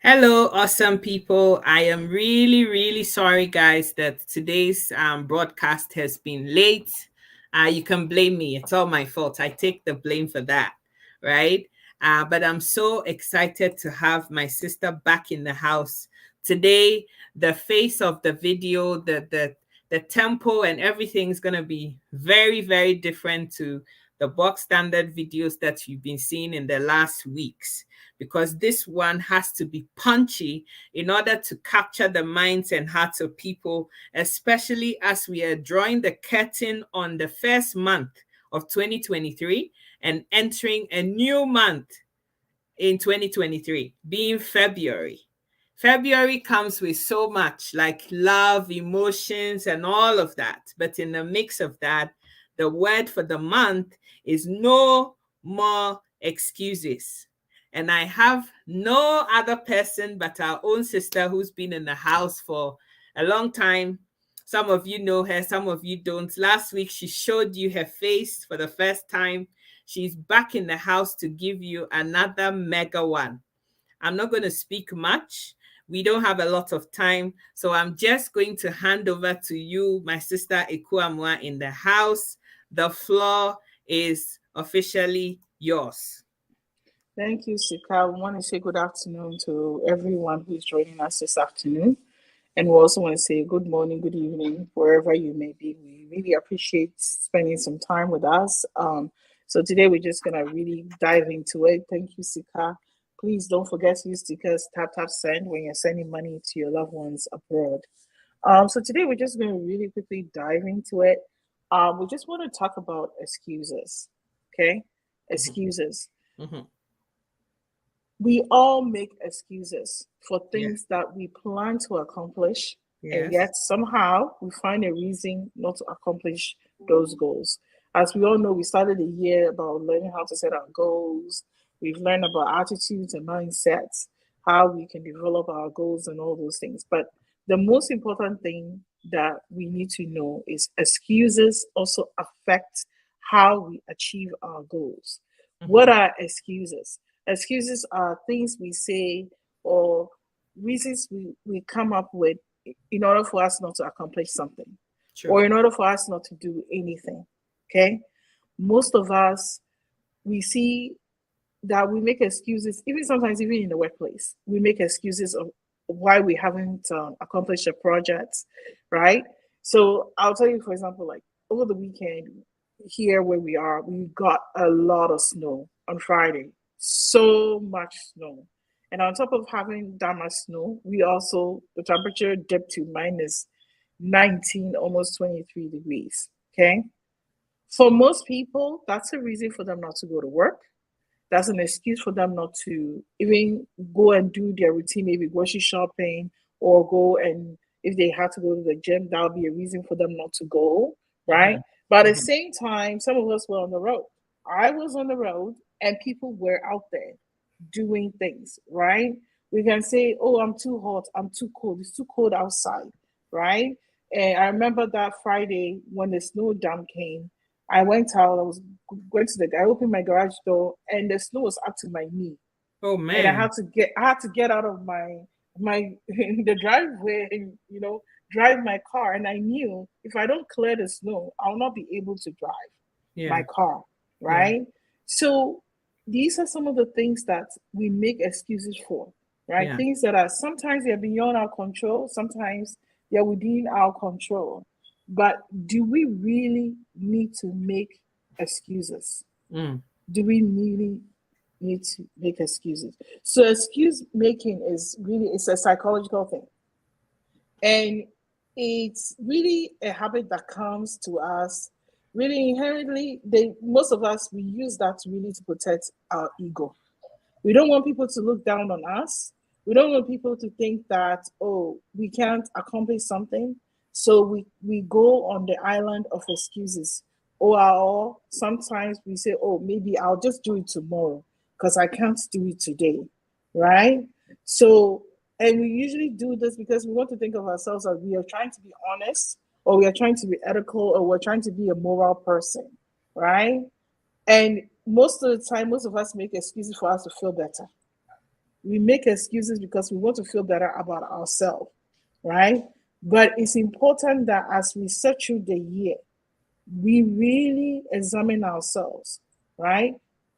Hello, awesome people. I am really, really sorry, guys, that today's broadcast has been late. You can blame me. It's all my fault. I take the blame for that, right? But I'm so excited to have my sister back in the house today. The face of the video, the tempo, and everything is gonna be very, very different to the box standard videos that you've been seeing in the last weeks, because this one has to be punchy in order to capture the minds and hearts of people, especially as we are drawing the curtain on the first month of 2023 and entering a new month in 2023, being February. February comes with so much like love, emotions, and all of that. But in the mix of that, the word for the month is no more excuses. And I have no other person but our own sister who's been in the house for a long time. Some of you know her, some of you don't. Last week, she showed you her face for the first time. She's back in the house to give you another mega one. I'm not going to speak much. We don't have a lot of time. So I'm just going to hand over to you, my sister Ekuamwa, in the house. The floor is officially yours. Thank you, Sika. I want to say good afternoon to everyone who's joining us this afternoon. And we also want to say good morning, good evening, wherever you may be. We really appreciate spending some time with us. So today we're just going to really dive into it. Thank you, Sika. Please don't forget to use stickers, tap, tap, send when you're sending money to your loved ones abroad. So today we're just going to really quickly dive into it. We just want to talk about excuses. Okay? Excuses. Mhm. We all make excuses for Yes. things that we plan to accomplish, and Yes. yet somehow we find a reason not to accomplish those goals. As we all know, we started the year about learning how to set our goals. We've learned about attitudes and mindsets, how we can develop our goals and all those things. But the most important thing that we need to know is excuses also affect how we achieve our goals. What Mhm. are excuses? Excuses are things we say or reasons we come up with in order for us not to accomplish something True. or in order for us not to do anything. Okay? Most of us, we see that we make excuses, even sometimes, even in the workplace, we make excuses of why we haven't accomplished a project, right? So I'll tell you, for example, like over the weekend here where we are, we got a lot of snow on Friday, so much snow. And on top of having that much snow, we also, the temperature dipped to minus 19, almost 23 degrees. Okay. For most people, that's a reason for them not to go to work. That's an excuse for them not to even go and do their routine, maybe grocery shopping or go and if they had to go to the gym, that would be a reason for them not to go, right? Mhm. But at the Mhm. same time, some of us were on the road. I was on the road and people were out there doing things, right? We can say, oh, I'm too hot, I'm too cold, it's too cold outside, right? And I remember that Friday when the snow dam came, I went out, I was going to I opened my garage door and the snow was up to my knee. Oh And man. I had to get out of my the driveway and drive my car. And I knew if I don't clear the snow, I'll not be able to drive my Yeah. car, Yeah. right? So these are some of the things that we make excuses for, right? Yeah. Things that are sometimes they're beyond our control, sometimes they're within our control. But do we really need to make excuses? Mm. Do we really need to make excuses? So excuse making is really it's a psychological thing. And it's really a habit that comes to us really inherently. Most of us we use that really to protect our ego. We don't want people to look down on us. We don't want people to think that, oh, we can't accomplish something. So we go on the island of excuses. Or sometimes we say, oh, maybe I'll just do it tomorrow because I can't do it today. Right? So, and we usually do this because we want to think of ourselves as we are trying to be honest or we are trying to be ethical or we're trying to be a moral person. Right? And most of the time, most of us make excuses for us to feel better. We make excuses because we want to feel better about ourselves, right? But it's important that as we search through the year, we really examine ourselves, right?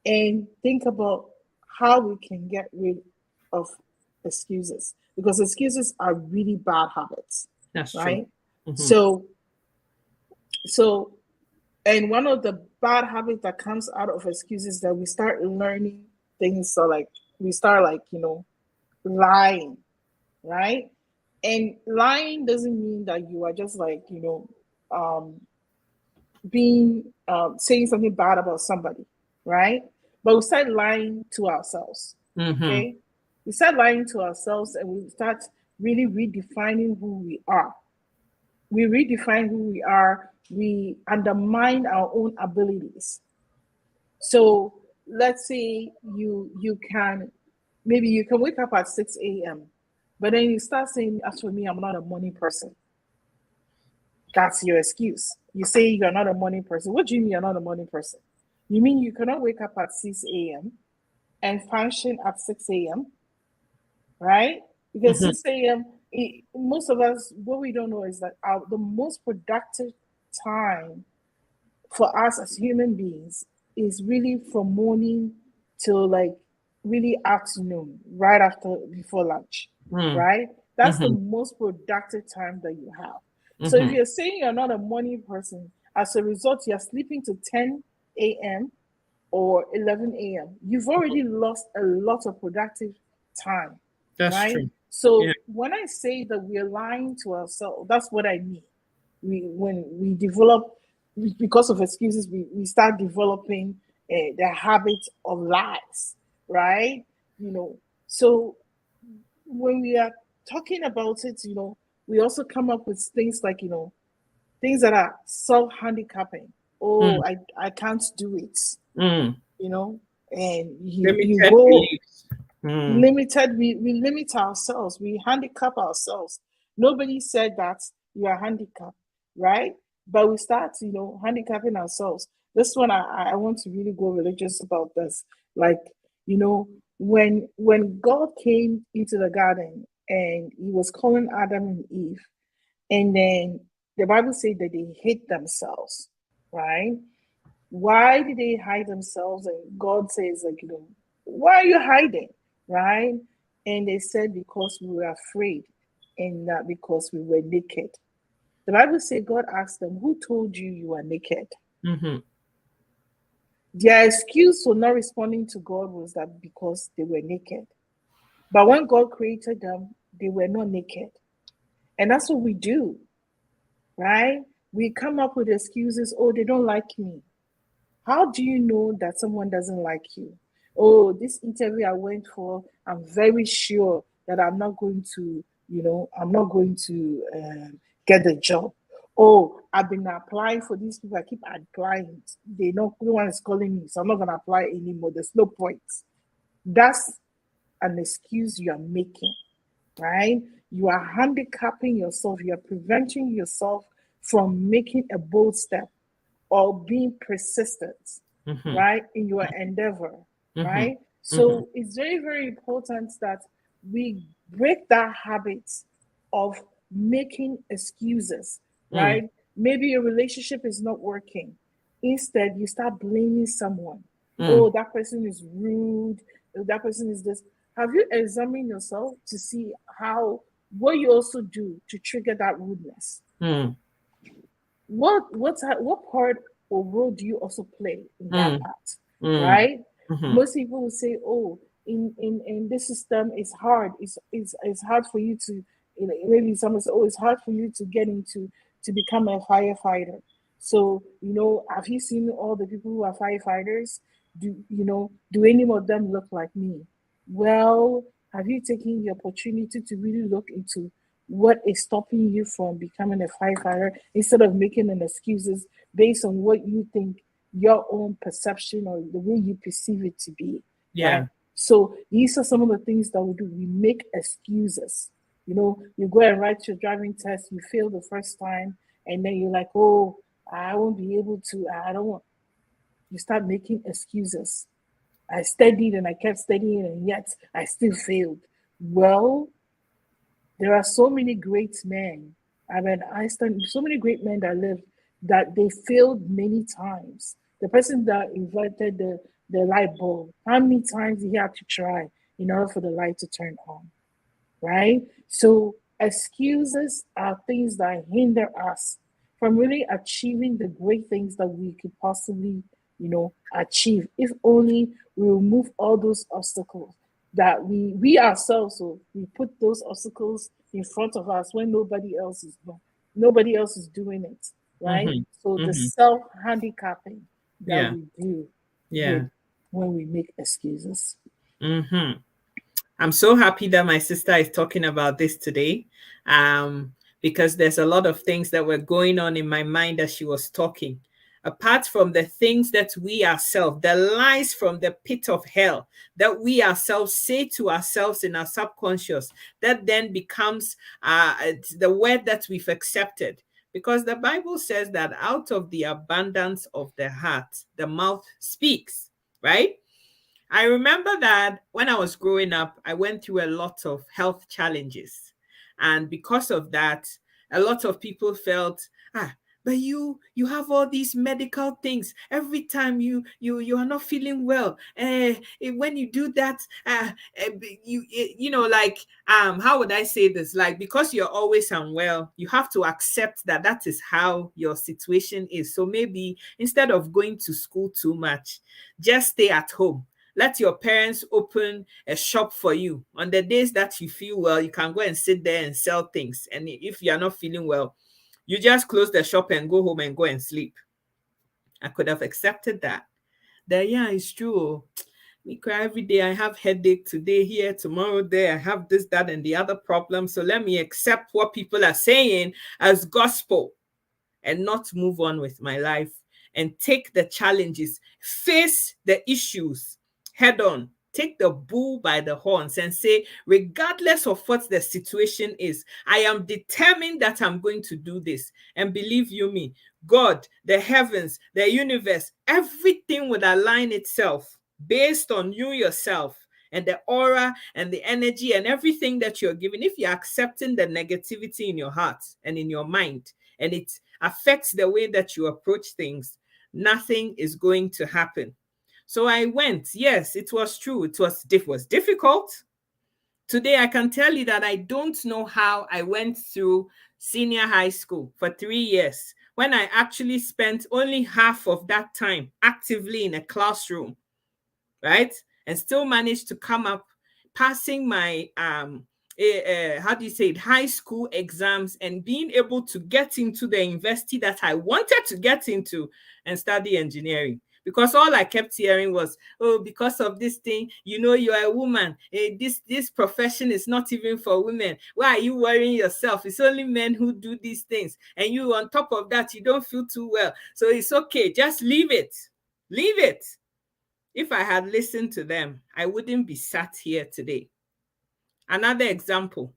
And think about how we can get rid of excuses, because excuses are really bad habits, That's true. right? Mm-hmm. So and one of the bad habits that comes out of excuses that we start learning things, so like we start like, lying, right? And lying doesn't mean that you are just like, um being saying something bad about somebody, right? But we start lying to ourselves. Mm-hmm. Okay, we start lying to ourselves, and we start really redefining who we are. We redefine who we are. We undermine our own abilities. So let's say you can, maybe you can wake up at 6 a.m., but then you start saying, as for me, I'm not a morning person. That's your excuse. You say you're not a morning person. What do you mean you're not a morning person? You mean you cannot wake up at 6 a.m. and function at 6 a.m., right? Because Mm-hmm. 6 a.m., most of us, what we don't know is that the most productive time for us as human beings is really from morning till like really afternoon, right after, before lunch, right? That's the Mm-hmm. most productive time that you have. So if Mm-hmm. you're saying you're not a morning person, as a result, you're sleeping to 10 a.m. or 11 a.m., you've already lost a lot of productive time, That's right? true. Yeah. So when I say that we're lying to ourselves, that's what I mean. When we develop, because of excuses, we start developing the habit of lies, right? So when we are talking about it, we also come up with things like, things that are self-handicapping. Mm. Oh, I can't do it, Mm. you know and you Limited go beliefs. Mm. limited. We limit ourselves, we handicap ourselves. Nobody said that you are handicapped, right? But we start, handicapping ourselves. This one, I want to really go religious about this. Like, when God came into the garden and he was calling Adam and Eve, and then the Bible said that they hid themselves, right? Why did they hide themselves? And God says, like, why are you hiding? Right? And they said, because we were afraid, and not because we were naked. The Bible says God asked them, who told you you are naked? Mm-hmm. Their excuse for not responding to God was that because they were naked. But when God created them, they were not naked. And that's what we do, right? We come up with excuses. Oh, they don't like me. How do you know that someone doesn't like you? Oh, this interview I went for, I'm very sure that I'm not going to get the job. Oh, I've been applying for these people. I keep applying. No one is calling me, so I'm not going to apply anymore. There's no point. That's an excuse you are making, right? You are handicapping yourself. You are preventing yourself from making a bold step or being persistent, Mm-hmm. right, in your endeavor, Mm-hmm. right? Mm-hmm. So it's very, very important that we break that habit of making excuses, Mm. right? Maybe your relationship is not working. Instead, you start blaming someone. Mm. Oh, that person is rude. Oh, that person is this. Have you examined yourself to see what you also do to trigger that rudeness? Mm. What part or role do you also play in that Mm. part, Mm. right? Mm-hmm. Most people will say, oh, in this system it's hard, it's hard for you to, maybe someone say, oh, it's hard for you to get into, to become a firefighter. So, have you seen all the people who are firefighters? Do any of them look like me? Well, have you taken the opportunity to really look into what is stopping you from becoming a firefighter, instead of making an excuses based on what you think your own perception or the way you perceive it to be, Yeah. right? So these are some of the things that we do. We make excuses. You go and write your driving test, you fail the first time, and then you're like, oh, I won't be able to, I don't want. You start making excuses. I studied and I kept studying, and yet I still failed. Well, there are so many great men. I mean, Einstein, so many great men that lived that they failed many times. The person that invented the light bulb, how many times he had to try in order for the light to turn on, right? So excuses are things that hinder us from really achieving the great things that we could possibly, achieve if only we remove all those obstacles that we ourselves, so we put those obstacles in front of us when nobody else is doing it, right? Mm-hmm. So the Mm-hmm. self handicapping that Yeah. we do Yeah. with when we make excuses. Mm-hmm. I'm so happy that my sister is talking about this today, because there's a lot of things that were going on in my mind as she was talking. Apart from the things that we ourselves, the lies from the pit of hell that we ourselves say to ourselves in our subconscious, that then becomes the word that we've accepted. Because the Bible says that out of the abundance of the heart, the mouth speaks, right? I remember that when I was growing up, I went through a lot of health challenges. And because of that, a lot of people felt, but you have all these medical things. Every time you are not feeling well. When you do that, like how would I say this? Like, because you're always unwell, you have to accept that that is how your situation is. So maybe instead of going to school too much, just stay at home. Let your parents open a shop for you. On the days that you feel well, you can go and sit there and sell things. And if you are not feeling well, you just close the shop and go home and go and sleep. I could have accepted that. Yeah, it's true. Me cry every day. I have headache today here, tomorrow there. I have this, that, and the other problem. So let me accept what people are saying as gospel and not move on with my life and take the challenges, face the issues head on. Take the bull by the horns and say, regardless of what the situation is, I am determined that I'm going to do this. And believe you me, God, the heavens, the universe, everything would align itself based on you yourself and the aura and the energy and everything that you're giving. If you're accepting the negativity in your heart and in your mind, and it affects the way that you approach things, nothing is going to happen. So I went. Yes, it was true. It was difficult. Today, I can tell you that I don't know how I went through senior high school for 3 years when I actually spent only half of that time actively in a classroom, right? And still managed to come up passing my how do you say it, high school exams and being able to get into the university that I wanted to get into and study engineering. Because all I kept hearing was, oh, because of this thing, you are a woman. This profession is not even for women. Why are you worrying yourself? It's only men who do these things. And you, on top of that, you don't feel too well. So it's okay. Just leave it. Leave it. If I had listened to them, I wouldn't be sat here today. Another example,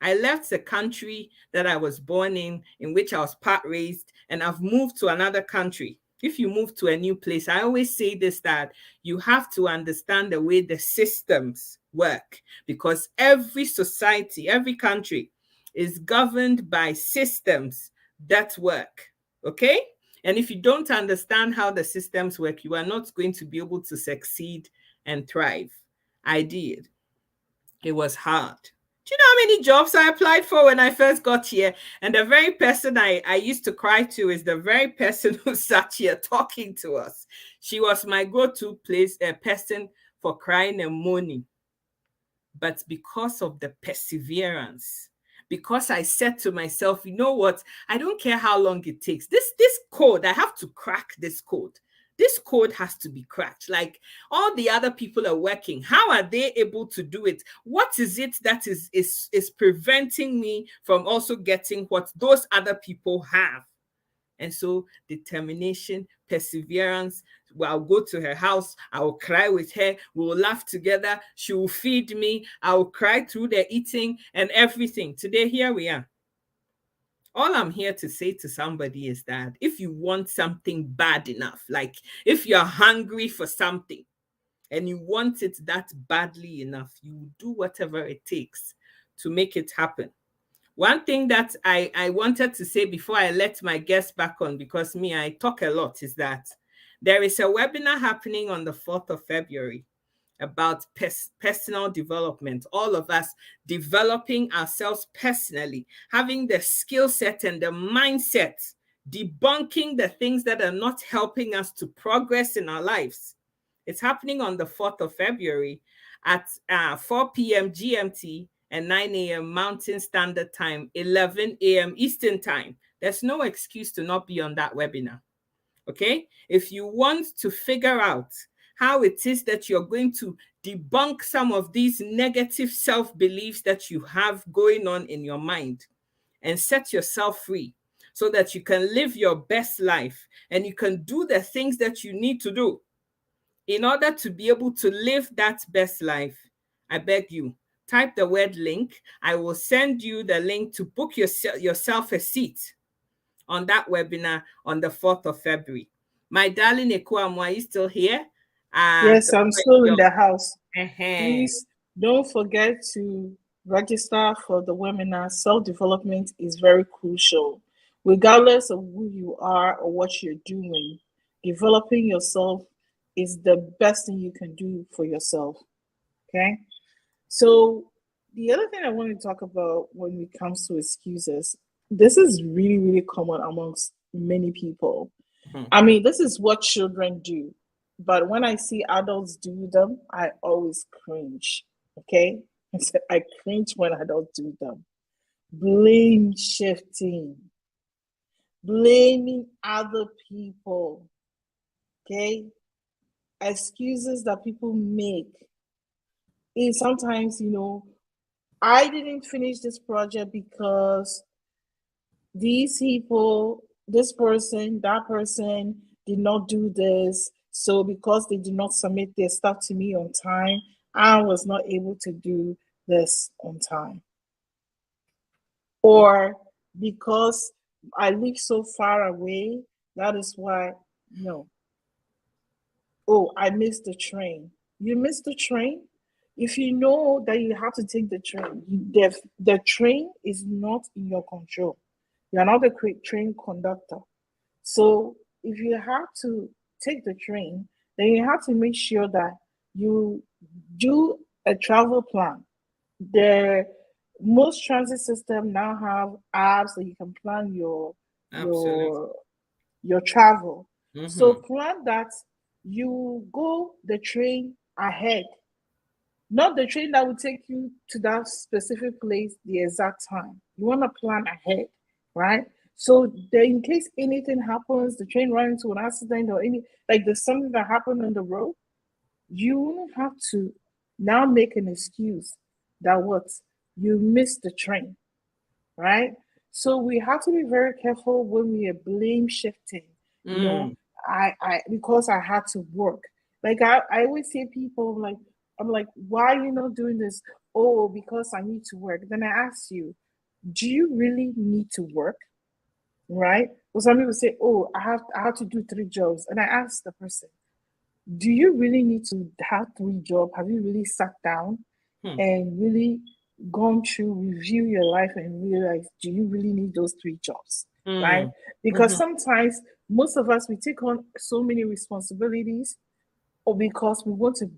I left the country that I was born in which I was part raised, and I've moved to another country. If you move to a new place, I always say this, that you have to understand the way the systems work, because every society, every country is governed by systems that work. Okay? And if you don't understand how the systems work, you are not going to be able to succeed and thrive. I did. It was hard. Do you know how many jobs I applied for when I first got here? And the very person I used to cry to is the very person who sat here talking to us. She was my go-to person for crying and moaning. But because of the perseverance, because I said to myself, you know what? I don't care how long it takes. This code, I have to crack this code. This code has to be cracked. Like all the other people are working. How are they able to do it? What is it that is preventing me from also getting what those other people have? And so determination, perseverance. Well, I'll go to her house. I will cry with her. We will laugh together. She will feed me. I will cry through the eating and everything. Today, here we are. All I'm here to say to somebody is that if you want something bad enough, like if you're hungry for something, and you want it that badly enough, you will do whatever it takes to make it happen. One thing that I wanted to say before I let my guests back on, because me, I talk a lot, is that there is a webinar happening on the 4th of February about personal development. All of us developing ourselves personally, having the skill set and the mindset, debunking the things that are not helping us to progress in our lives. It's happening on the 4th of February at 4 p.m. GMT and 9 a.m. Mountain Standard Time, 11 a.m. Eastern Time. There's no excuse to not be on that webinar. Okay? If you want to figure out how it is that you're going to debunk some of these negative self-beliefs that you have going on in your mind and set yourself free so that you can live your best life and you can do the things that you need to do in order to be able to live that best life, I beg you, type the word link. I will send you the link to book yourself a seat on that webinar on the 4th of February. My darling Ekuamu, are you still here? Yes, I'm still in the house. Please don't forget to register for the webinar. Self-development is very crucial. Regardless of who you are or what you're doing, developing yourself is the best thing you can do for yourself. Okay? So the other thing I want to talk about when it comes to excuses, this is really, really common amongst many people. I mean, this is what children do. But when I see adults do them, I always cringe. Okay? I cringe when adults do them. Blame shifting. Blaming other people. Okay? Excuses that people make. And sometimes, I didn't finish this project because these people, this person, that person did not do this. So because they did not submit their stuff to me on time, I was not able to do this on time. Or because I live so far away, that is why, no. Oh, I missed the train. You missed the train? If you know that you have to take the train, the train is not in your control. You're not the train conductor. So if you have to take the train, then you have to make sure that you do a travel plan. Most transit systems now have apps that you can plan your travel. Mm-hmm. So plan that you go the train ahead, not the train that will take you to that specific place the exact time. You want to plan ahead, right? So that in case anything happens, the train runs into an accident or there's something that happened on the road, you wouldn't have to now make an excuse that you missed the train, right? So we have to be very careful when we are blame shifting. Because I had to work. Like I always say people I'm like, why are you not doing this? Oh, because I need to work. Then I ask you, do you really need to work? Right? Well, some people say, oh, I have to do 3 jobs. And I ask the person, do you really need to have 3 jobs? Have you really sat down and really gone through, review your life and realize, do you really need those 3 jobs? Right? Because sometimes most of us, we take on so many responsibilities, or because we want to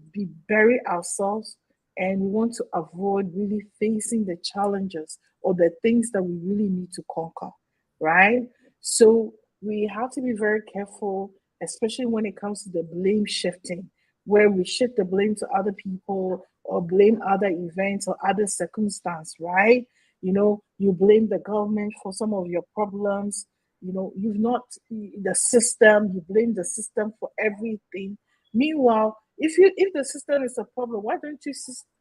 bury ourselves and we want to avoid really facing the challenges or the things that we really need to conquer, right? So we have to be very careful, especially when it comes to the blame shifting, where we shift the blame to other people or blame other events or other circumstances, right? You blame the government for some of your problems. You've not the system, you blame the system for everything. Meanwhile, if the system is a problem, why don't you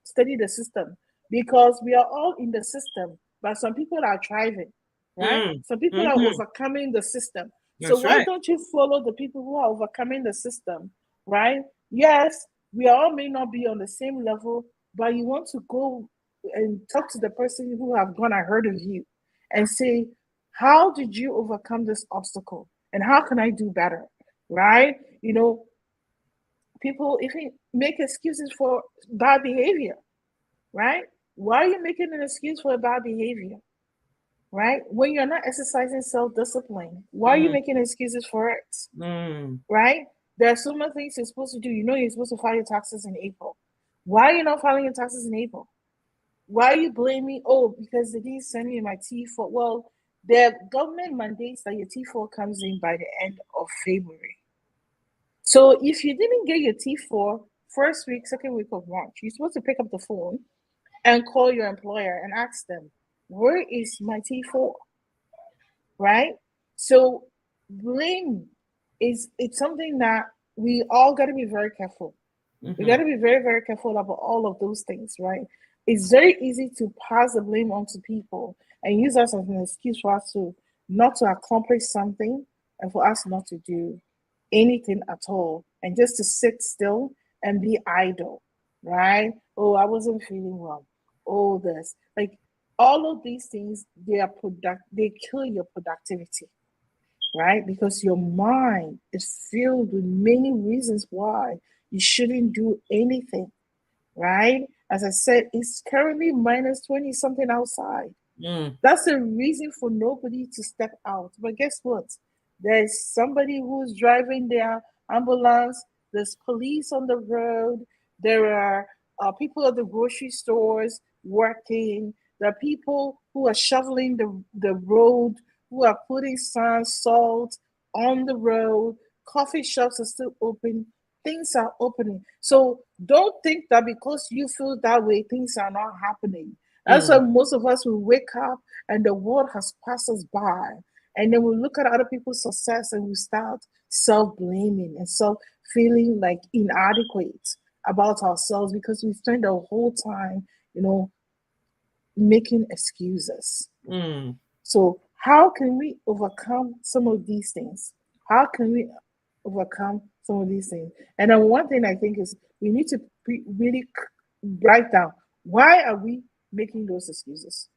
study the system? Because we are all in the system, but some people are thriving, right? Some people are overcoming the system. So why don't you follow the people who are overcoming the system, right? Yes, we all may not be on the same level, but you want to go and talk to the person who have gone ahead of you and say, how did you overcome this obstacle? And how can I do better, right? people even make excuses for bad behavior, right? Why are you making an excuse for a bad behavior, right? When you're not exercising self-discipline, why are you Mm, making excuses for it, mm, right? There are so many things you're supposed to do. You know you're supposed to file your taxes in April. Why are you not filing your taxes in April? Why are you blaming, oh, because they didn't send me my T4? Well, the government mandates that your T4 comes in by the end of February. So if you didn't get your T4 first week, second week of March, you're supposed to pick up the phone and call your employer and ask them, where is my T4? Right? So blame is it's something that we all got to be very careful. We got mhm, to be very, very careful about all of those things, right? It's very easy to pass the blame onto people and use us as an excuse for us to not to accomplish something and for us not to do anything at all and just to sit still and be idle, right? Oh, I wasn't feeling well. Oh, this. Like all of these things, they kill your productivity, right? Because your mind is filled with many reasons why you shouldn't do anything, right? As I said, it's currently minus 20 something outside. mm, That's a reason for nobody to step out. But guess what? There's somebody who's driving their ambulance, there's police on the road, there are people at the grocery stores working, there are people who are shoveling the road, who are putting sand, salt on the road, coffee shops are still open, things are opening. So don't think that because you feel that way, things are not happening. That's why mm, most of us will wake up and the world has passed us by. And then we look at other people's success and we start self blaming and self feeling like inadequate about ourselves because we spend the whole time, making excuses. mm, So, how can we overcome some of these things? How can we overcome some of these things? And then one thing I think is we need to really write down, why are we making those excuses?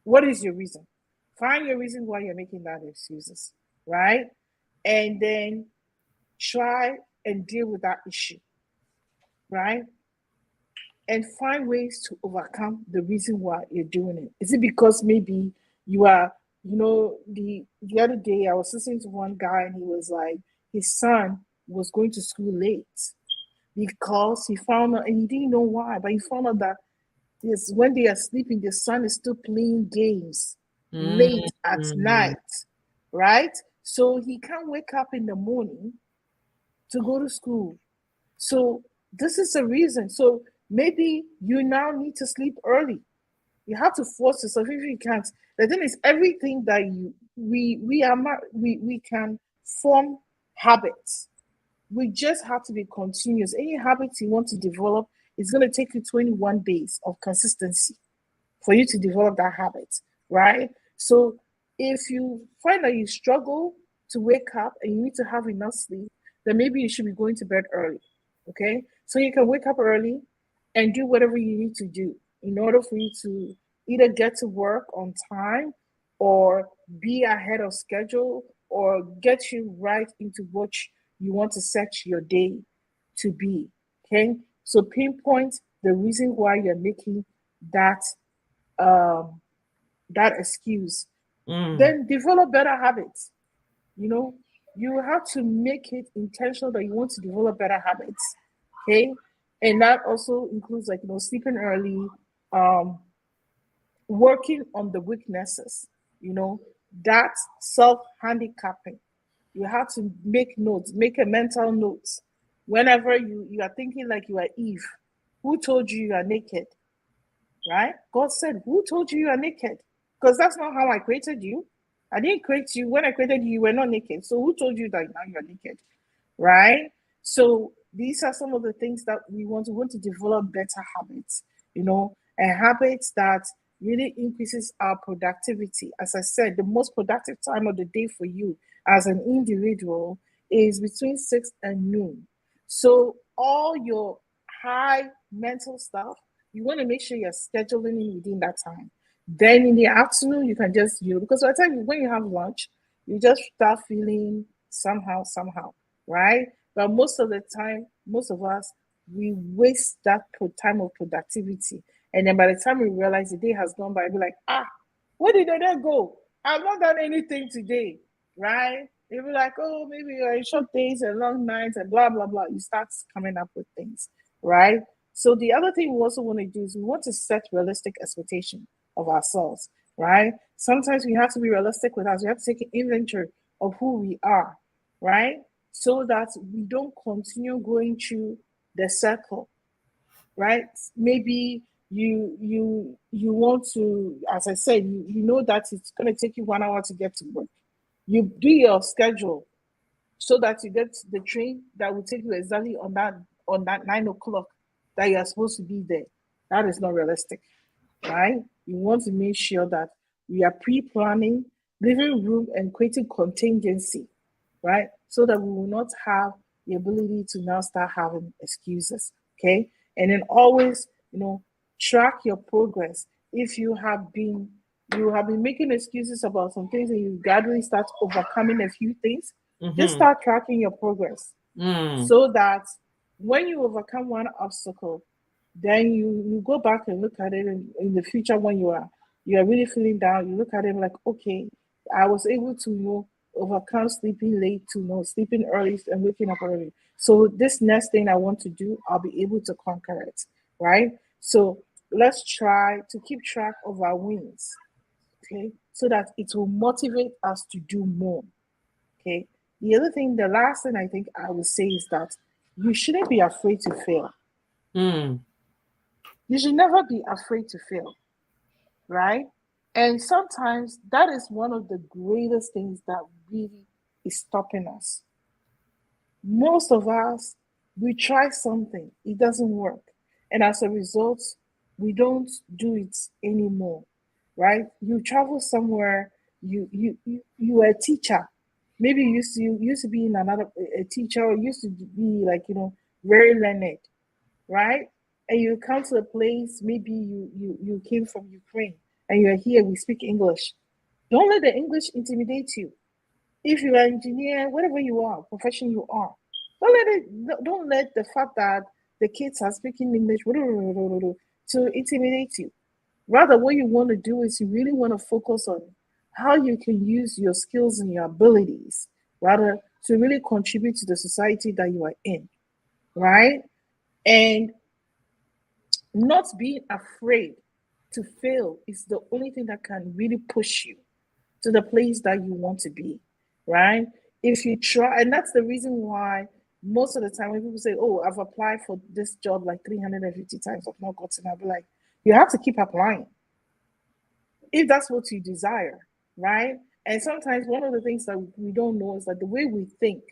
What is your reason? Find your reason why you're making that excuses, right? And then try and deal with that issue, right? And find ways to overcome the reason why you're doing it. Is it because maybe you are, the other day I was listening to one guy and he was like, his son was going to school late because he found out, and he didn't know why, but he found out that yes, when they are sleeping, the son is still playing games late at mm, night, right? So he can't wake up in the morning to go to school. So this is the reason. So maybe you now need to sleep early. You have to force yourself if you can't. The thing is, everything that we can form habits. We just have to be continuous. Any habits you want to develop is going to take you 21 days of consistency for you to develop that habit, right? So if you find that you struggle to wake up and you need to have enough sleep, then maybe you should be going to bed early. Okay. So you can wake up early and do whatever you need to do in order for you to either get to work on time or be ahead of schedule or get you right into what you want to set your day to be. Okay. So pinpoint the reason why you're making that um, that excuse. mm, Then develop better habits. You know, you have to make it intentional that you want to develop better habits. Okay, and that also includes like sleeping early, um, working on the weaknesses. You know, that self handicapping. You have to make notes, make a mental note. Whenever you are thinking like you are Eve, who told you you are naked? Right? God said, who told you you are naked? Because that's not how I created you. I didn't create you. When I created you, you were not naked. So who told you that now you're naked? Right? So these are some of the things that we want to develop better habits, and habits that really increases our productivity. As I said, the most productive time of the day for you as an individual is between 6 and noon. So all your high mental stuff, you want to make sure you're scheduling in within that time. Then in the afternoon, you can just, because by the time when you have lunch, you just start feeling somehow, right? But most of the time, most of us, we waste that time of productivity. And then by the time we realize the day has gone by, we're like, where did I go? I've not done anything today, right? You'll be like, oh, maybe you're short days and long nights and blah, blah, blah. You start coming up with things, right? So the other thing we also want to do is we want to set realistic expectation of ourselves, right? Sometimes we have to be realistic with us. We have to take an inventory of who we are, right? So that we don't continue going through the circle, right? Maybe you want to, as I said, you know that it's going to take you 1 hour to get to work. You do your schedule so that you get the train that will take you exactly on that 9 o'clock that you are supposed to be there. That is not realistic, right? You want to make sure that we are pre-planning, leaving room and creating contingency, right? So that we will not have the ability to now start having excuses. Okay. And then always, track your progress. If you have been making excuses about some things and you gradually start overcoming a few things, just start tracking your progress. So that when you overcome one obstacle, then you go back and look at it in the future when you are really feeling down. You look at it like, okay, I was able to overcome sleeping late to sleeping early and waking up early. So this next thing I want to do, I'll be able to conquer it, right? So let's try to keep track of our wins, okay, so that it will motivate us to do more. Okay. The last thing I think I would say is that you shouldn't be afraid to fail. You should never be afraid to fail, right? And sometimes that is one of the greatest things that really is stopping us. Most of us, we try something, it doesn't work. And as a result, we don't do it anymore, right? You travel somewhere, you are a teacher. Maybe you used to be in a teacher, or used to be like, very learned, right? And you come to a place, maybe you came from Ukraine and you're here, we speak English. Don't let the English intimidate you. If you're an engineer, whatever you are, profession you are, don't let the fact that the kids are speaking English to intimidate you. Rather, what you want to do is you really want to focus on how you can use your skills and your abilities, rather, to really contribute to the society that you are in, right? And not being afraid to fail is the only thing that can really push you to the place that you want to be, right? If you try, and that's the reason why most of the time when people say, oh, I've applied for this job like 350 times, I've not gotten it, I'll be like, you have to keep applying if that's what you desire, right? And sometimes one of the things that we don't know is that the way we think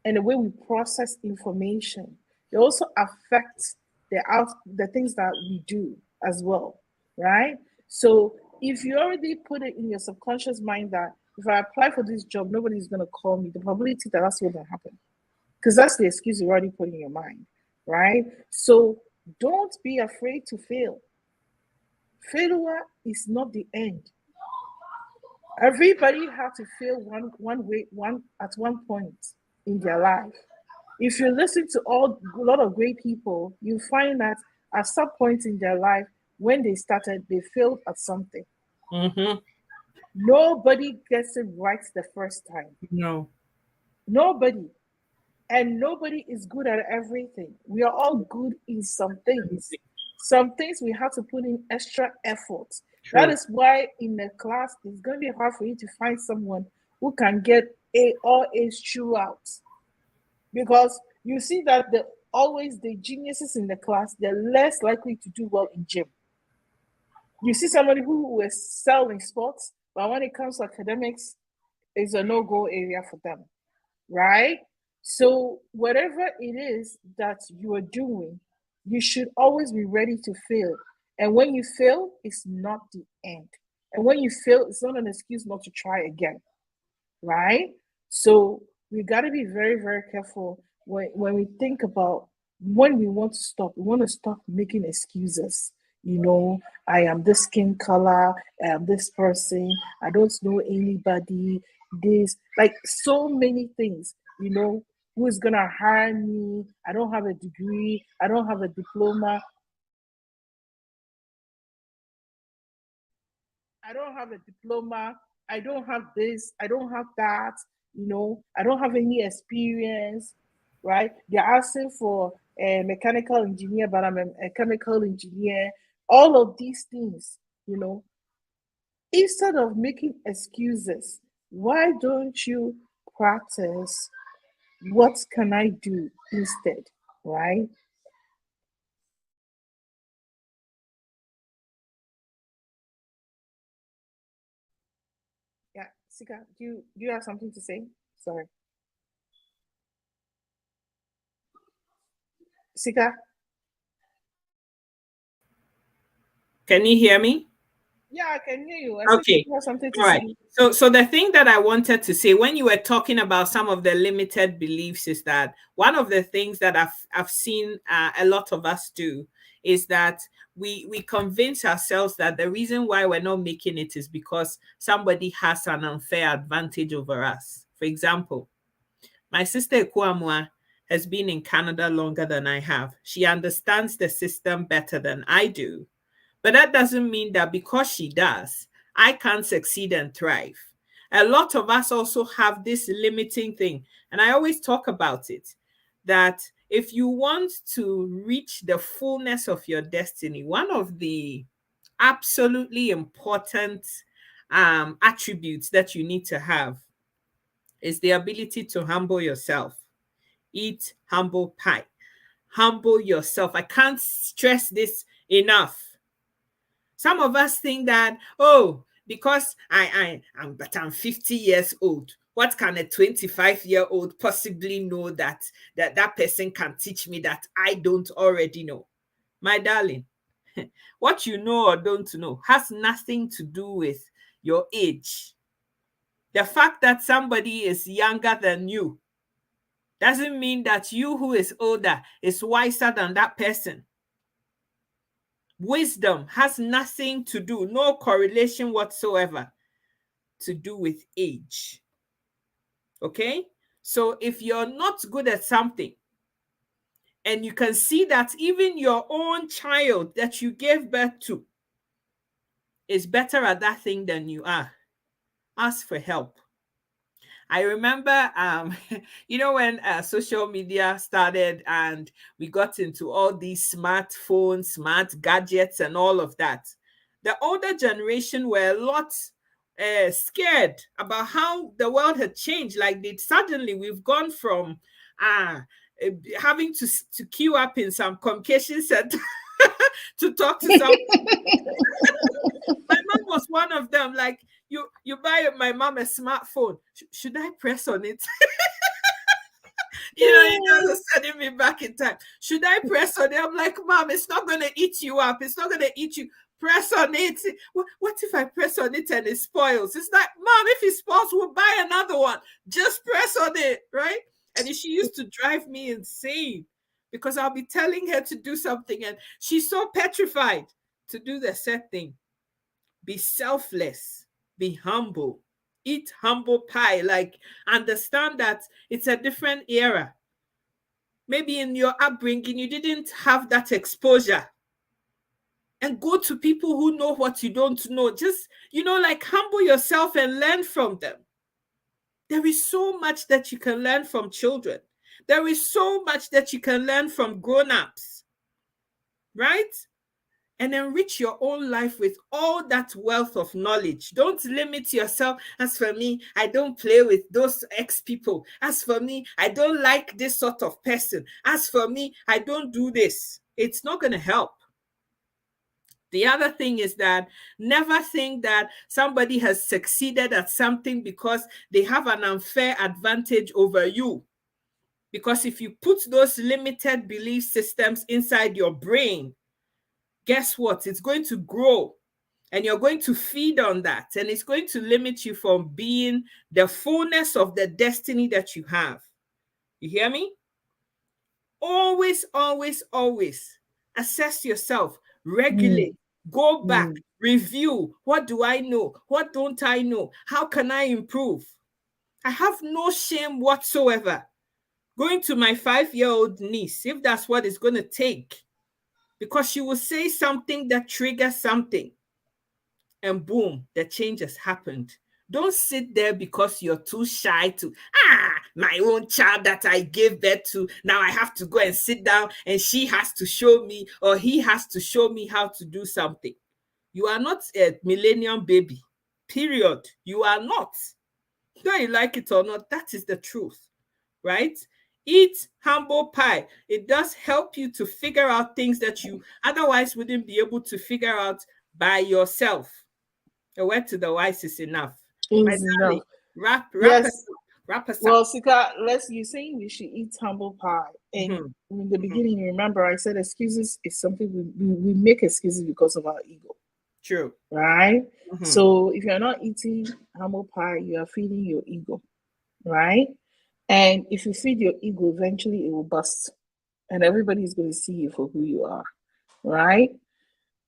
and the way we process information, it also affects the things that we do as well, right? So if you already put it in your subconscious mind that if I apply for this job, nobody's going to call me, the probability that that's what's going to happen, because that's the excuse you already put in your mind, right? So don't be afraid to fail. Failure is not the end. Everybody has to fail one way, one at one point in their life. If you listen to a lot of great people, you find that at some point in their life, when they started, they failed at something. Nobody gets it right the first time. No. Nobody. And nobody is good at everything. We are all good in some things. Some things we have to put in extra effort. True. That is why in the class, it's going to be hard for you to find someone who can get all A's throughout. Because you see that always the geniuses in the class, they're less likely to do well in gym. You see somebody who excel in sports, but when it comes to academics, it's a no-go area for them, right? So whatever it is that you are doing, you should always be ready to fail. And when you fail, it's not the end. And when you fail, it's not an excuse not to try again, right? So we got to be very, very careful when we think about when we want to stop. We want to stop making excuses. I am this skin color, I am this person, I don't know anybody, this, like so many things, who is gonna hire me. I don't have a degree. I don't have a diploma. I don't have a diploma. I don't have this. I don't have that. I don't have any experience, right? They're asking for a mechanical engineer, but I'm a chemical engineer. All of these things, instead of making excuses, why don't you practice what can I do instead, right? Yeah, Sika, do you have something to say? Sorry. Sika? Can you hear me? Yeah, I can hear you. I think Okay. you have something to All right. say. So the thing that I wanted to say when you were talking about some of the limited beliefs is that one of the things that I've seen a lot of us do is that we convince ourselves that the reason why we're not making it is because somebody has an unfair advantage over us. For example, my sister Ekuamua has been in Canada longer than I have. She understands the system better than I do. But that doesn't mean that because she does, I can't succeed and thrive. A lot of us also have this limiting thing. And I always talk about it that if you want to reach the fullness of your destiny, one of the absolutely important attributes that you need to have is the ability to humble yourself. Eat humble pie. Humble yourself. I can't stress this enough. Some of us think that, oh, because I'm 50 years old. What can a 25-year-old possibly know that person can teach me that I don't already know? My darling, what you know or don't know has nothing to do with your age. The fact that somebody is younger than you doesn't mean that you who is older is wiser than that person. Wisdom has nothing to do, no correlation whatsoever to do with age. Okay? So if you're not good at something, and you can see that even your own child that you gave birth to is better at that thing than you are, ask for help. I remember, when social media started and we got into all these smartphones, smart gadgets, and all of that. The older generation were a lot scared about how the world had changed. Like, suddenly we've gone from having to queue up in some communication center to talk to some. My mom was one of them. Like, you buy my mom a smartphone. Should I press on it? You guys are sending me back in time. Should I press on it? I'm like, Mom, it's not going to eat you up. It's not going to eat you. Press on it. What if I press on it and it spoils? It's like, Mom, if it spoils, we'll buy another one. Just press on it, right? And she used to drive me insane because I'll be telling her to do something and she's so petrified to do the said thing. Be selfless. Be humble. Eat humble pie. Like, understand that it's a different era. Maybe in your upbringing, you didn't have that exposure. And go to people who know what you don't know. Just, like, humble yourself and learn from them. There is so much that you can learn from children. There is so much that you can learn from grown-ups. Right? And enrich your own life with all that wealth of knowledge. Don't limit yourself. As for me, I don't play with those ex people. As for me, I don't like this sort of person. As for me, I don't do this. It's not going to help. The other thing is that never think that somebody has succeeded at something because they have an unfair advantage over you. Because if you put those limited belief systems inside your brain, guess what? It's going to grow and you're going to feed on that. And it's going to limit you from being the fullness of the destiny that you have. You hear me? Always, always, always assess yourself, regulate, go back, review. What do I know? What don't I know? How can I improve? I have no shame whatsoever going to my 5-year-old niece, if that's what it's going to take, because she will say something that triggers something, and boom, the change has happened. Don't sit there because you're too shy to, my own child that I gave birth to. Now I have to go and sit down and she has to show me, or he has to show me how to do something. You are not a millennium baby, period. You are not. Whether you like it or not, that is the truth, right? Eat humble pie. It does help you to figure out things that you otherwise wouldn't be able to figure out by yourself. A word to the wise is enough. My Is darling, enough. wrap us Yes. up. Wrap us up. Well, Sika, you saying we should eat humble pie. And Mhm, in the mhm. beginning, you remember I said excuses is something we make excuses because of our ego, True. right? Mhm. So if you're not eating humble pie, you are feeding your ego, right? And if you feed your ego, eventually it will bust. And everybody's going to see you for who you are, right?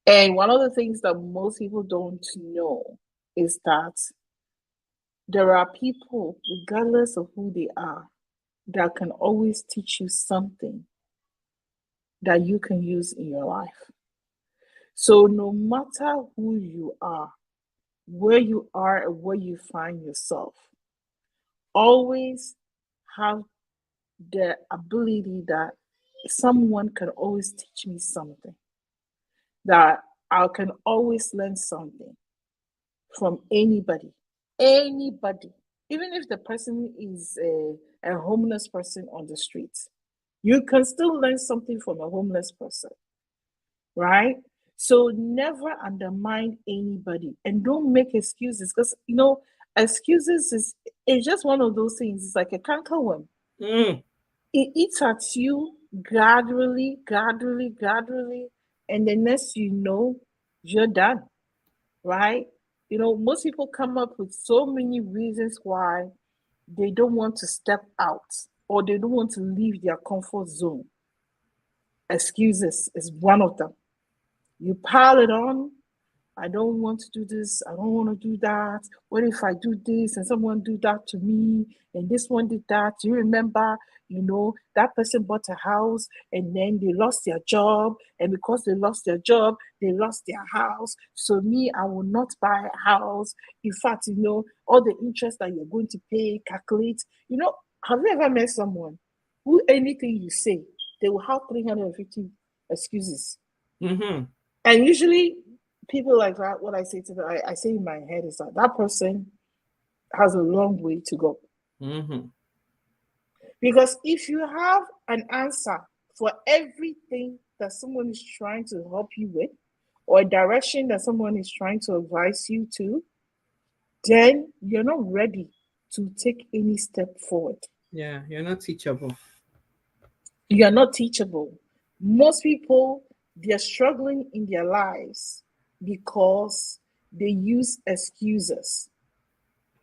And one of the things that most people don't know is that there are people, regardless of who they are, that can always teach you something that you can use in your life. So, no matter who you are, where you are, and where you find yourself, always have the ability that someone can always teach me something, that I can always learn something from anybody. Anybody. Even if the person is a homeless person on the streets, you can still learn something from a homeless person, right? So never undermine anybody and don't make excuses because excuses is it's just one of those things. It's like a cankerworm. Mm. It eats at you gradually, gradually, gradually, and the next you know, you're done, right? Most people come up with so many reasons why they don't want to step out or they don't want to leave their comfort zone. Excuses is one of them. You pile it on. I don't want to do this. I don't want to do that. What if I do this and someone do that to me and this one did that? Do you remember, that person bought a house and then they lost their job. And because they lost their job, they lost their house. So me, I will not buy a house. In fact, all the interest that you're going to pay, calculate. Have you ever met someone who anything you say, they will have 350 excuses? Mm-hmm. And usually, people like that, what I say to them, I say in my head is that person has a long way to go. Mm-hmm. Because if you have an answer for everything that someone is trying to help you with, or a direction that someone is trying to advise you to, then you're not ready to take any step forward. Yeah, you're not teachable. You're not teachable. Most people, they're struggling in their lives because they use excuses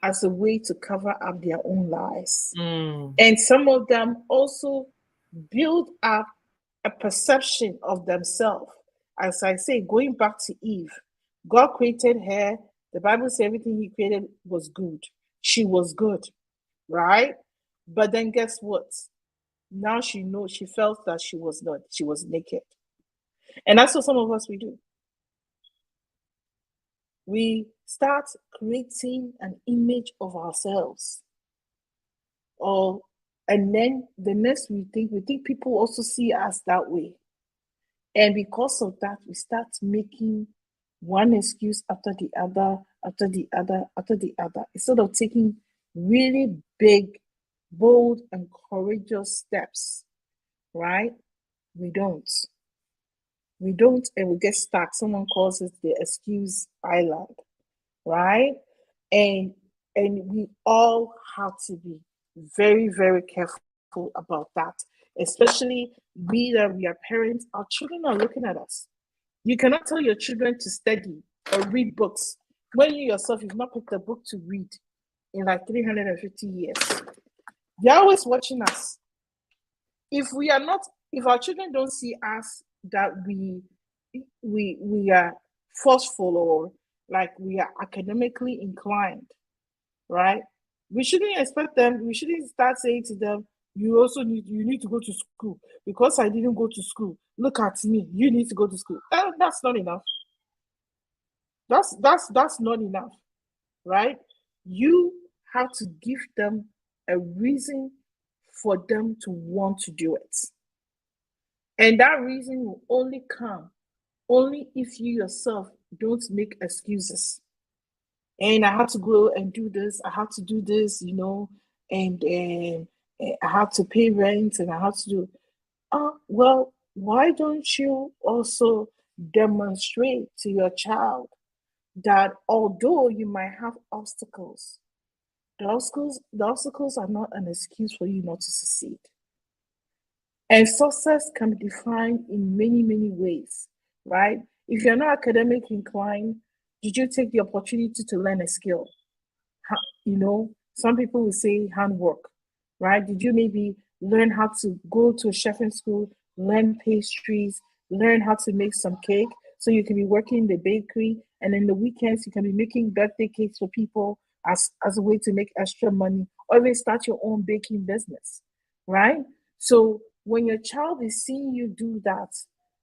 as a way to cover up their own lies. Mm. And some of them also build up a perception of themselves. As I say, going back to Eve, God created her. The Bible says everything He created was good. She was good, right? But then guess what? Now she felt that she was not, she was naked. And that's what some of us we do. We start creating an image of ourselves. Or and then the next we think people also see us that way. And because of that, we start making one excuse after the other, after the other, after the other, instead of taking really big, bold, and courageous steps, right? We don't. We don't, and we get stuck. Someone calls it the excuse island, right? And and we all have to be very, very careful about that. Especially we are parents, our children are looking at us. You cannot tell your children to study or read books when you yourself you've not picked a book to read in like 350 years. They're always watching us. If our children don't see us that we are forceful or like we are academically inclined, right? We shouldn't start saying to them, you need to go to school. Because I didn't go to school, look at me. You need to go to school. That's not enough. That's not enough, right? You have to give them a reason for them to want to do it. And that reason will only come only if you yourself don't make excuses. And I have to go and do this, I have to do this, and I have to pay rent and I have to do. Well, why don't you also demonstrate to your child that although you might have obstacles, the obstacles are not an excuse for you not to succeed. And success can be defined in many, many ways, right? If you're not academic inclined, did you take the opportunity to learn a skill? Some people will say handwork, right? Did you maybe learn how to go to a chefing school, learn pastries, learn how to make some cake so you can be working in the bakery, and in the weekends you can be making birthday cakes for people as a way to make extra money, or even start your own baking business, right? So when your child is seeing you do that,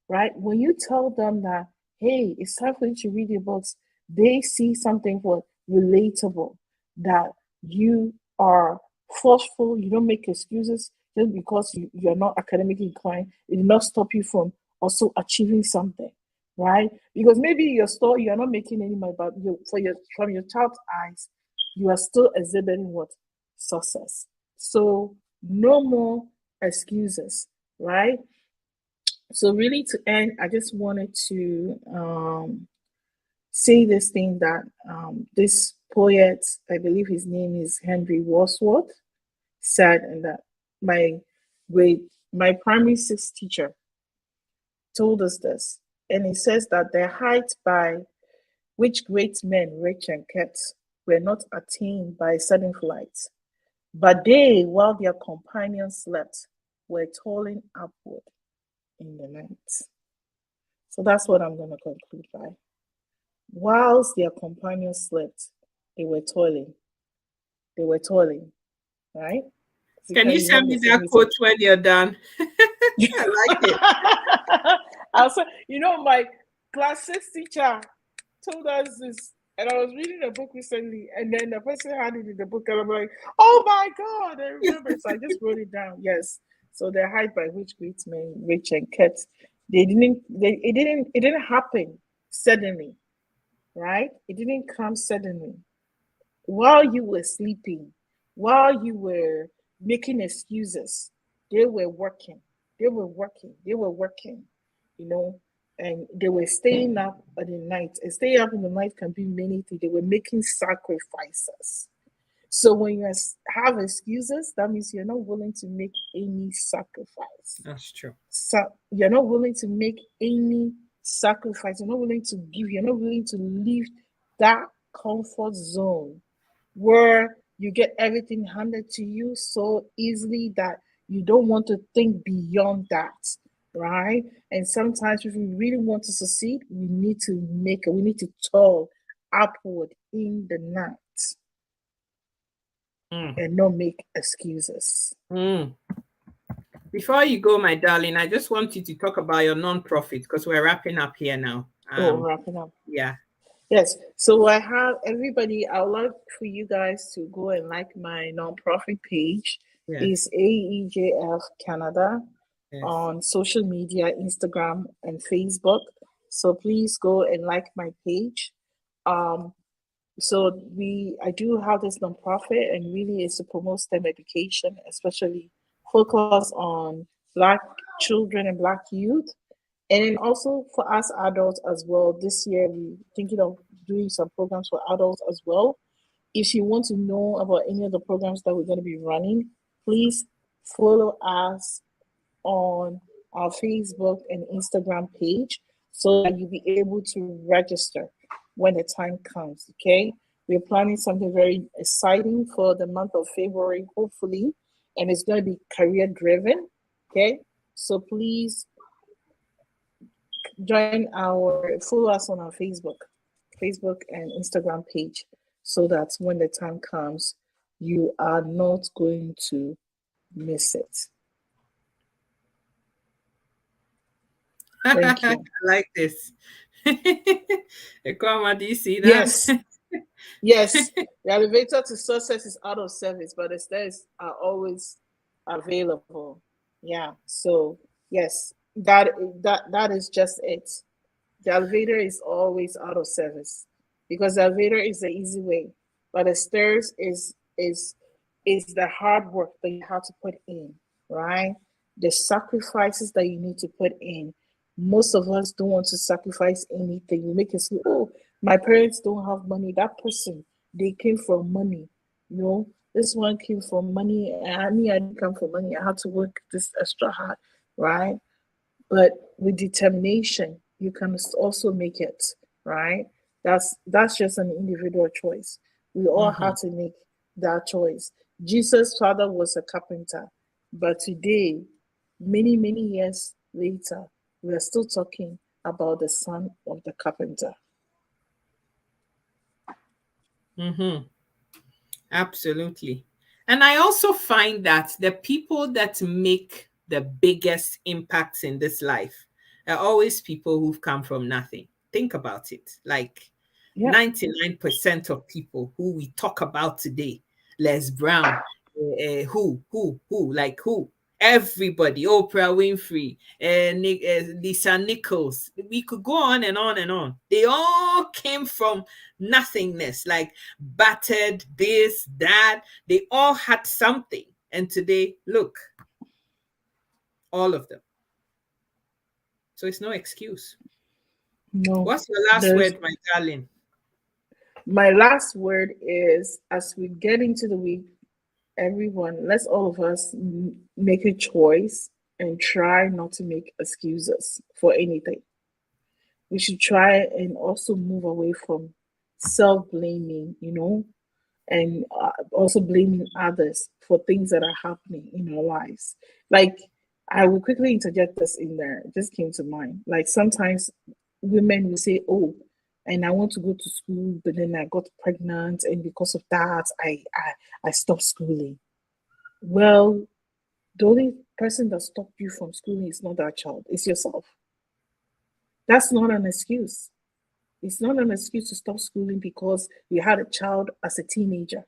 right? When you tell them that, hey, it's time for you to read your books, they see something for relatable, that you are forceful, you don't make excuses just because you're not academically inclined. It will not stop you from also achieving something, right? Because maybe your store, you're not making any money, but from your child's eyes, you are still exhibiting what? Success. So no more excuses, right? So really to end, I just wanted to say this thing that this poet, I believe his name is Henry Wadsworth, said, and that my my primary six teacher told us this. And he says that the height by which great men, rich and kept, were not attained by sudden flight, but they, while their companions slept, were toiling upward in the night. So that's what I'm going to conclude by. Whilst their companions slept, they were toiling. They were toiling, right? Can you send me that quote when you're done? I like it. Also, my class 6 teacher told us this, and I was reading a book recently, and then the person had it in the book, and I'm like, oh my God, I remember. So I just wrote it down. Yes. So the height by which great men, rich and kept, it didn't happen suddenly, right? It didn't come suddenly. While you were sleeping, while you were making excuses, they were working. They were working. They were working, and they were staying up at the night. And staying up in the night can be many things. They were making sacrifices. So when you have excuses, that means you're not willing to make any sacrifice. That's true. So you're not willing to make any sacrifice. You're not willing to give. You're not willing to leave that comfort zone where you get everything handed to you so easily that you don't want to think beyond that, right? And sometimes if we really want to succeed, we need to toil upward in the night and not make excuses. Before you go, my darling, I just want you to talk about your non-profit because we're wrapping up here now. Wrapping up. Yeah. Yes. So I have everybody. I would like for you guys to go and like my non-profit page. Yes. It's AEJF Canada. Yes. On social media, Instagram and Facebook. So please go and like my page. So I do have this nonprofit, and really is to promote STEM education, especially focus on Black children and Black youth. And then also for us adults as well. This year we're thinking of doing some programs for adults as well. If you want to know about any of the programs that we're going to be running, please follow us on our Facebook and Instagram page so that you'll be able to register when the time comes, okay? We're planning something very exciting for the month of February, hopefully, and it's going to be career driven, okay? So please follow us on our Facebook and Instagram page so that when the time comes, you are not going to miss it. Thank I you. like this. Ekwama, do you see that? Yes, yes. The elevator to success is out of service, but the stairs are always available. Yeah. So yes, that is just it. The elevator is always out of service because the elevator is the easy way, but the stairs is the hard work that you have to put in, right? The sacrifices that you need to put in. Most of us don't want to sacrifice anything. We make it say, oh, my parents don't have money. That person, they came from money. You know, this one came from money. I mean, I didn't come from money. I had to work this extra hard, right? But with determination you can also make it, right? That's just an individual choice. We all Mhm. have to make that choice. Jesus' father was a carpenter, but today, many years later, we are still talking about the son of the carpenter. Mhm. Absolutely. And I also find that the people that make the biggest impacts in this life are always people who've come from nothing. Think about it. Like Yeah. 99% of people who we talk about today, Les Brown, like who? Everybody, Oprah Winfrey, Lisa Nichols. We could go on and on and on. They all came from nothingness, like battered, this, that. They all had something. And today, look, all of them. So it's no excuse. No, What's your last there's word, my darling? my last word is as we get into the week, everyone, let's all of us make a choice and try not to make excuses for anything. We should try and also move away from self blaming, and also blaming others for things that are happening in our lives. Like, I will quickly interject this in there, it just came to mind. Like, sometimes women will say, oh, and I want to go to school, but then I got pregnant, and because of that, I stopped schooling. Well, the only person that stopped you from schooling is not that child, it's yourself. That's not an excuse. It's not an excuse to stop schooling because you had a child as a teenager.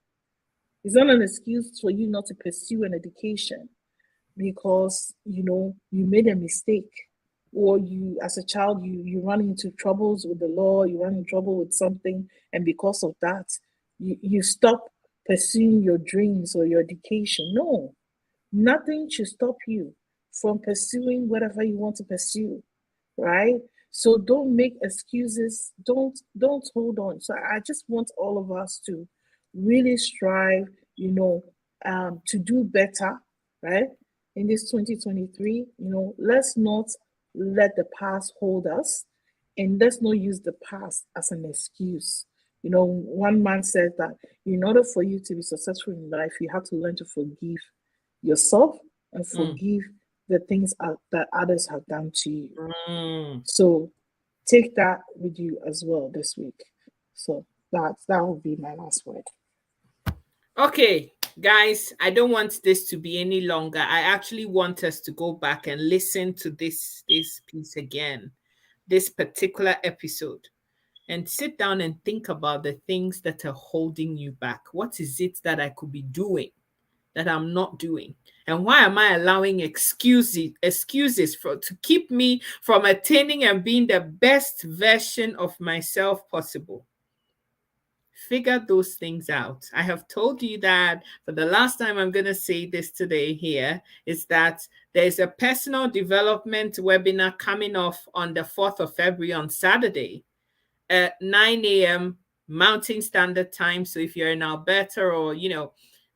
It's not an excuse for you not to pursue an education because you made a mistake, or you as a child you run into troubles with the law, you run in trouble with something, and because of that you stop pursuing your dreams or your education. No, nothing should stop you from pursuing whatever you want to pursue, right? So don't make excuses. Don't hold on. So I just want all of us to really strive, to do better, right? In this 2023, let's not let the past hold us, and let's not use the past as an excuse. One man said that in order for you to be successful in life, you have to learn to forgive yourself and Mm. forgive the things that others have done to you. Mm. So take that with you as well this week. So that will be my last word. Okay, guys, I don't want this to be any longer. I actually want us to go back and listen to this piece again, this particular episode, and sit down and think about the things that are holding you back. What is it that I could be doing that I'm not doing? And why am I allowing excuses for to keep me from attaining and being the best version of myself possible? Figure those things out. I have told you that for the last time. I'm going to say this today here is that there's a personal development webinar coming off on the 4th of February on Saturday at 9 a.m. Mountain Standard Time. So if you're in Alberta or,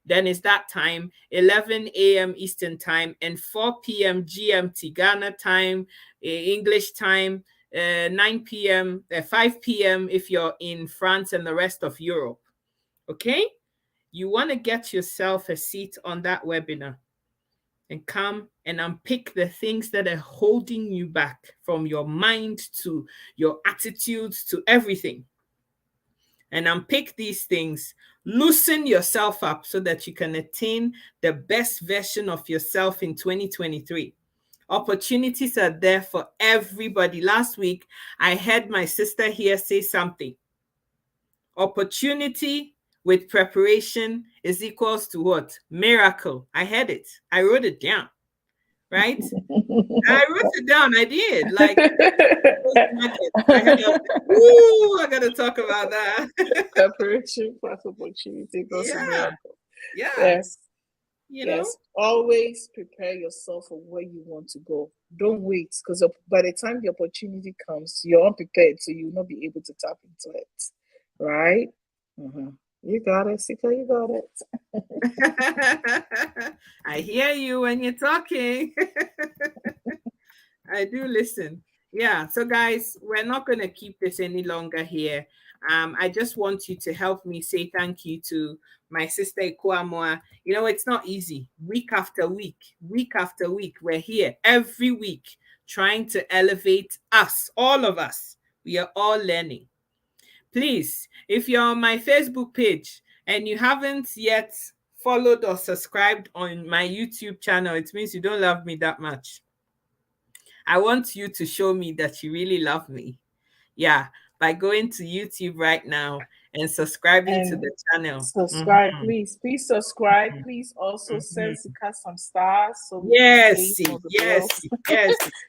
then it's that time, 11 a.m. Eastern Time and 4 p.m. GMT, Ghana time, English time, 9 p.m., 5 p.m. if you're in France and the rest of Europe. Okay? You want to get yourself a seat on that webinar and come and unpick the things that are holding you back, from your mind to your attitudes to everything. and unpick these things. Loosen yourself up so that you can attain the best version of yourself in 2023. Opportunities are there for everybody. Last week, I heard my sister here say something. Opportunity with preparation is equals to what? Miracle. I heard it. I wrote it down. Right? I wrote it down. I did. Like, I gotta talk about that. Preparation plus opportunity plus miracle. Yeah. Yes. You know? Yes. Always prepare yourself for where you want to go. Don't wait, because by the time the opportunity comes, you're unprepared, so you will not be able to tap into it. Right? Mm-hmm. You got it, Sika, you got it. I hear you when you're talking. I do listen. Yeah. So, guys, we're not going to keep this any longer here. I just want you to help me say thank you to my sister Ikuamoa. You know, it's not easy. Week after week, we're here every week trying to elevate us, all of us. We are all learning. Please, if you're on my Facebook page and you haven't yet followed or subscribed on my YouTube channel, it means you don't love me that much. I want you to show me that you really love me. Yeah, by going to YouTube right now and subscribing to the channel. Subscribe, please subscribe. Please also send Sika some stars. So yes.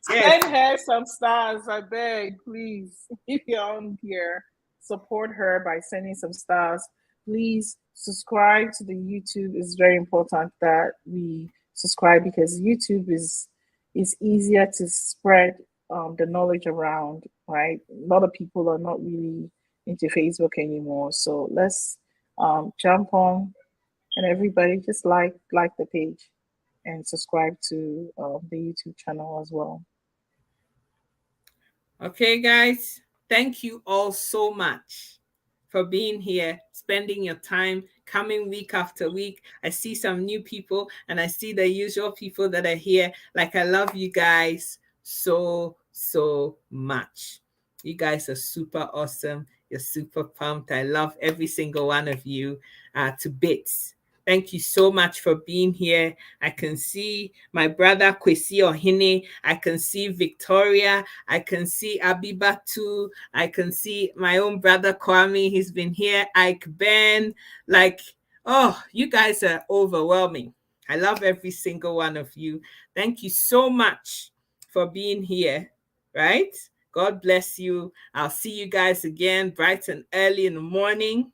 Send her some stars, I beg, please. If you're on here, support her by sending some stars. Please subscribe to the YouTube. It's very important that we subscribe, because YouTube is easier to spread the knowledge around, right? A lot of people are not really into Facebook anymore, so let's jump on, and everybody just like the page and subscribe to the YouTube channel as well. Okay, guys, thank you all so much for being here, spending your time, coming week after week. I see some new people and I see the usual people that are here. Like, I love you guys so much. You guys are super awesome. You're super pumped. I love every single one of you to bits. Thank you so much for being here. I can see my brother Kwesi Ohine. I can see Victoria. I can see Abiba too. I can see my own brother Kwame. He's been here. Ike Ben. Like, oh, you guys are overwhelming. I love every single one of you. Thank you so much for being here, right? God bless you. I'll see you guys again bright and early in the morning.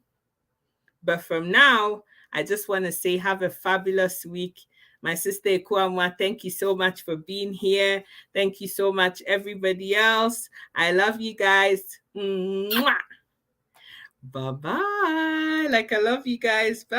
But from now, I just want to say have a fabulous week. My sister Ikuamoa, thank you so much for being here. Thank you so much, everybody else. I love you guys. Mwah. Bye-bye. Like, I love you guys. Bye.